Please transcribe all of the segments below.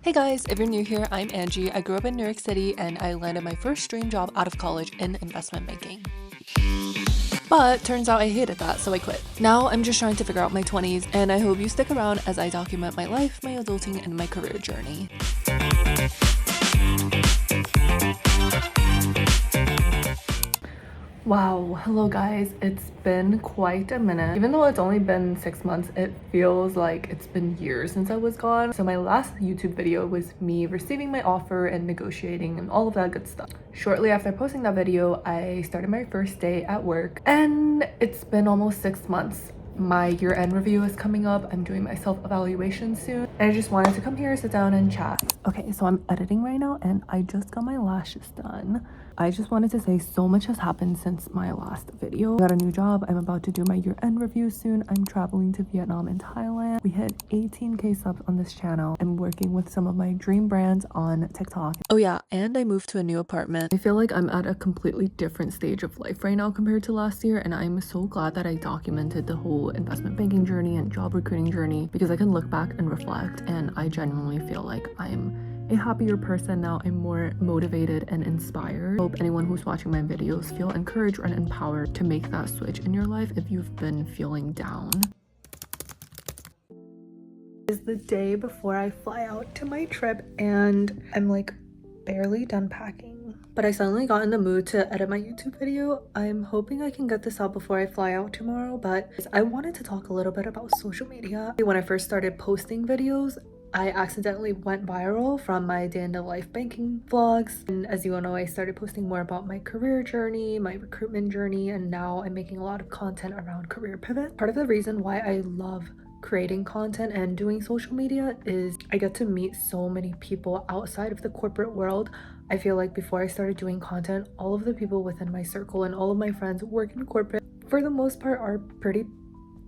Hey guys, if you're new here, I'm Angie. I grew up in New York City and I landed my first dream job out of college in investment banking. But turns out I hated that, so I quit. Now I'm just trying to figure out my 20s, and I hope you stick around as I document my life, my adulting, and my career journey. Wow, hello guys, it's been quite a minute. Even though it's only been 6 months, it feels like it's been years since I was gone. So my last YouTube video was me receiving my offer and negotiating and all of that good stuff. Shortly after posting that video, I started my first day at work, and it's been almost 6 months. My year-end review is coming up. I'm doing my self-evaluation soon, and I just wanted to come here, sit down, and chat. Okay, so I'm editing right now, and I just got my lashes done. I just wanted to say so much has happened since my last video. I got a new job. I'm about to do my year-end review soon. I'm traveling to Vietnam and Thailand. We hit 18k subs on this channel. I'm working with some of my dream brands on TikTok. Oh yeah, and I moved to a new apartment. I feel like I'm at a completely different stage of life right now compared to last year, and I'm so glad that I documented the whole investment banking journey and job recruiting journey, because I can look back and reflect, and I genuinely feel like I'm a happier person now. I'm more motivated and inspired. I hope anyone who's watching my videos feel encouraged and empowered to make that switch in your life if you've been feeling down. It's the day before I fly out to my trip, and I'm like barely done packing, but I suddenly got in the mood to edit my YouTube video. I'm hoping I can get this out before I fly out tomorrow, but I wanted to talk a little bit about social media. When I first started posting videos, I accidentally went viral from my day in the life banking vlogs, and as you all know, I started posting more about my career journey, my recruitment journey, and now I'm making a lot of content around career pivot. Part of the reason why I love creating content and doing social media is I get to meet so many people outside of the corporate world. I feel like before I started doing content, all of the people within my circle and all of my friends work in corporate, for the most part, are pretty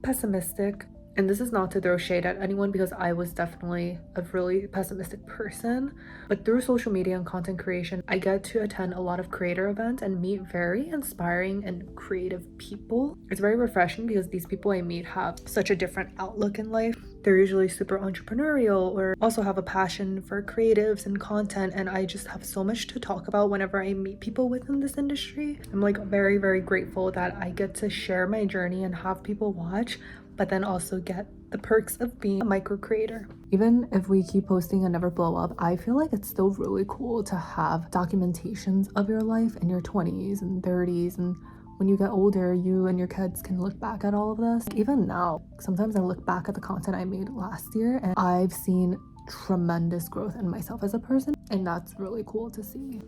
pessimistic. And this is not to throw shade at anyone, because I was definitely a really pessimistic person. But through social media and content creation, I get to attend a lot of creator events and meet very inspiring and creative people. It's very refreshing because these people I meet have such a different outlook in life. They're usually super entrepreneurial or also have a passion for creatives and content, and I just have so much to talk about whenever I meet people within this industry. I'm like very, very grateful that I get to share my journey and have people watch, but then also get the perks of being a micro creator. Even if we keep posting and never blow up, I feel like it's still really cool to have documentations of your life in your 20s and 30s, and when you get older, you and your kids can look back at all of this. Even now, sometimes I look back at the content I made last year, and I've seen tremendous growth in myself as a person, and that's really cool to see.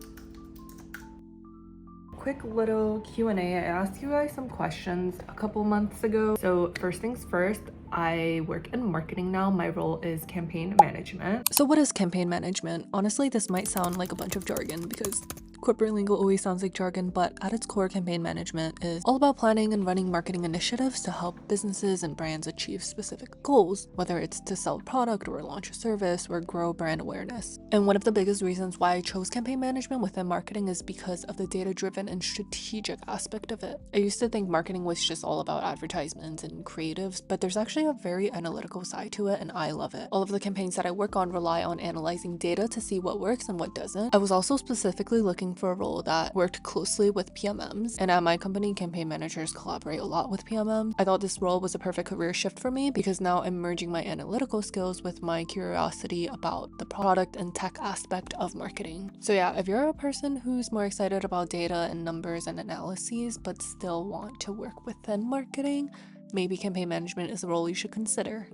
Quick little Q&A. I asked you guys some questions a couple months ago. So first things first, I work in marketing now. My role is campaign management. So what is campaign management? Honestly, this might sound like a bunch of jargon because corporate lingo always sounds like jargon, but at its core, campaign management is all about planning and running marketing initiatives to help businesses and brands achieve specific goals, whether it's to sell a product or launch a service or grow brand awareness. And one of the biggest reasons why I chose campaign management within marketing is because of the data-driven and strategic aspect of it. I used to think marketing was just all about advertisements and creatives, but there's actually a very analytical side to it, and I love it. All of the campaigns that I work on rely on analyzing data to see what works and what doesn't. I was also specifically looking for a role that worked closely with PMMs, and at my company, campaign managers collaborate a lot with PMMs. I thought this role was a perfect career shift for me because now I'm merging my analytical skills with my curiosity about the product and tech aspect of marketing. So yeah, if you're a person who's more excited about data and numbers and analyses but still want to work within marketing, maybe campaign management is a role you should consider.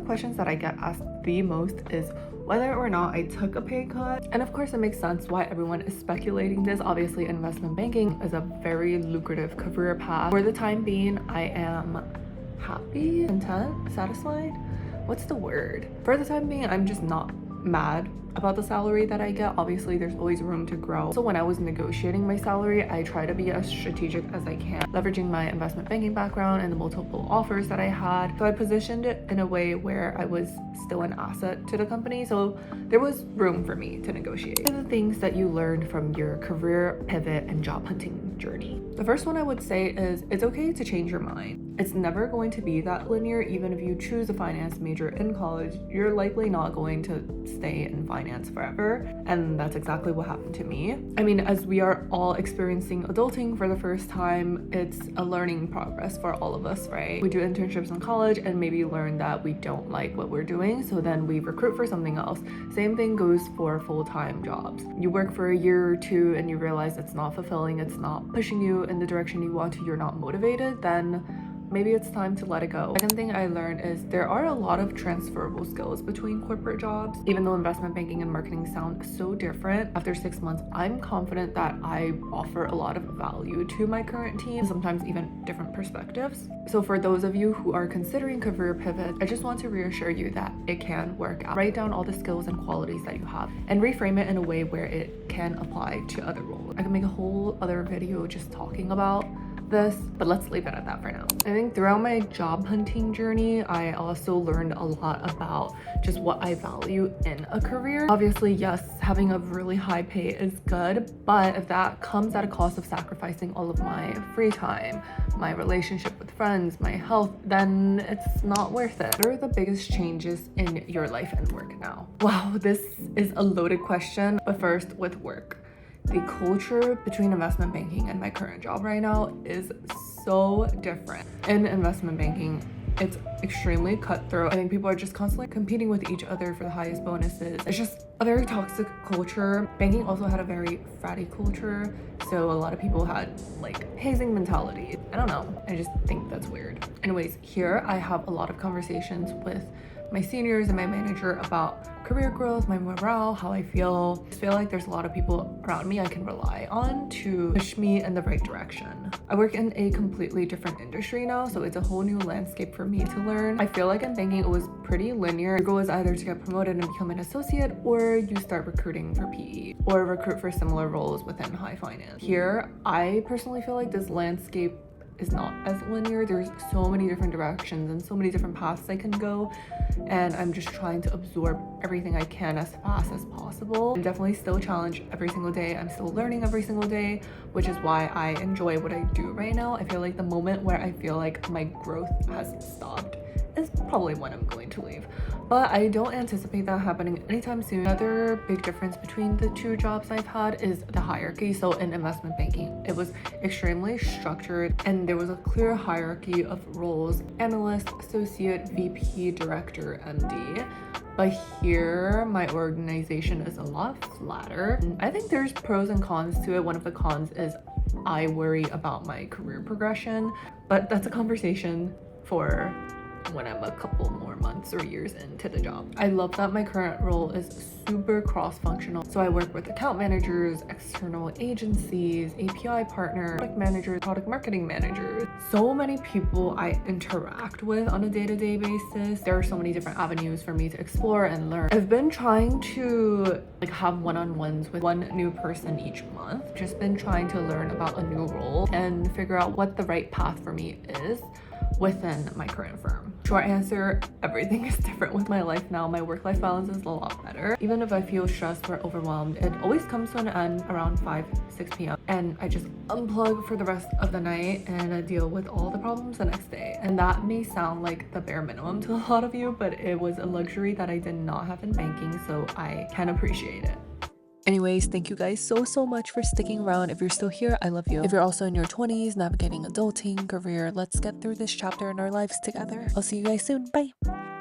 Questions that I get asked the most is whether or not I took a pay cut. And of course it makes sense why everyone is speculating this. Obviously, investment banking is a very lucrative career path. For the time being, I am happy, content, satisfied. What's the word? For the time being, I'm just not mad about the salary that I get. Obviously there's always room to grow. So when I was negotiating my salary, I try to be as strategic as I can, leveraging my investment banking background and the multiple offers that I had. So I positioned it in a way where I was still an asset to the company, so there was room for me to negotiate. What are the things that you learned from your career pivot and job hunting journey? The first one I would say is it's okay to change your mind. It's never going to be that linear. Even if you choose a finance major in college, you're likely not going to stay in finance forever. And that's exactly what happened to me. I mean, as we are all experiencing adulting for the first time, it's a learning progress for all of us, right? We do internships in college and maybe learn that we don't like what we're doing, so then we recruit for something else. Same thing goes for full-time jobs. You work for a year or two and you realize it's not fulfilling, it's not pushing you in the direction you want to, you're not motivated, then maybe it's time to let it go. Second thing I learned is there are a lot of transferable skills between corporate jobs. Even though investment banking and marketing sound so different, after 6 months, I'm confident that I offer a lot of value to my current team, sometimes even different perspectives. So for those of you who are considering career pivot, I just want to reassure you that it can work out. Write down all the skills and qualities that you have and reframe it in a way where it can apply to other roles. I can make a whole other video just talking about this, but let's leave it at that for now. I think throughout my job hunting journey, I also learned a lot about just what I value in a career. Obviously, yes, having a really high pay is good, but if that comes at a cost of sacrificing all of my free time, my relationship with friends, my health, then it's not worth it. What are the biggest changes in your life and work now? Wow, this is a loaded question, but first with work. The culture between investment banking and my current job right now is so different. In investment banking, it's extremely cutthroat. I think people are just constantly competing with each other for the highest bonuses. It's just a very toxic culture. Banking also had a very fratty culture, so a lot of people had like hazing mentality. I don't know, I just think that's weird. Anyways, here I have a lot of conversations with my seniors and my manager about career growth, my morale, how I feel. I feel like there's a lot of people around me I can rely on to push me in the right direction. I work in a completely different industry now, so it's a whole new landscape for me to learn. I feel like in banking it was pretty linear. Your goal is either to get promoted and become an associate, or you start recruiting for PE or recruit for similar roles within high finance. Here, I personally feel like this landscape is not as linear. There's so many different directions and so many different paths I can go, and I'm just trying to absorb everything I can as fast as possible. I'm definitely still challenged every single day. I'm still learning every single day, which is why I enjoy what I do right now. I feel like the moment where I feel like my growth has stopped is probably when I'm going to leave, but I don't anticipate that happening anytime soon. Another big difference between the two jobs I've had is the hierarchy. So in investment banking, it was extremely structured and there was a clear hierarchy of roles: analyst, associate, VP, director, MD. But here, my organization is a lot flatter. I think there's pros and cons to it. One of the cons is I worry about my career progression, but that's a conversation for when I'm a couple more months or years into the job. I love that my current role is super cross-functional. So I work with account managers, external agencies, API partners, product managers, product marketing managers. So many people I interact with on a day-to-day basis. There are so many different avenues for me to explore and learn. I've been trying to have one-on-ones with one new person each month. Just been trying to learn about a new role and figure out what the right path for me is within my current firm. Short answer, everything is different with my life now. My work-life balance is a lot better. Even if I feel stressed or overwhelmed, it always comes to an end around 5-6 p.m. and I just unplug for the rest of the night and I deal with all the problems the next day. And that may sound like the bare minimum to a lot of you, but it was a luxury that I did not have in banking, so I can appreciate it. Anyways, thank you guys so much for sticking around. If you're still here, I love you. If you're also in your 20s, navigating adulting, career, let's get through this chapter in our lives together. I'll see you guys soon. Bye.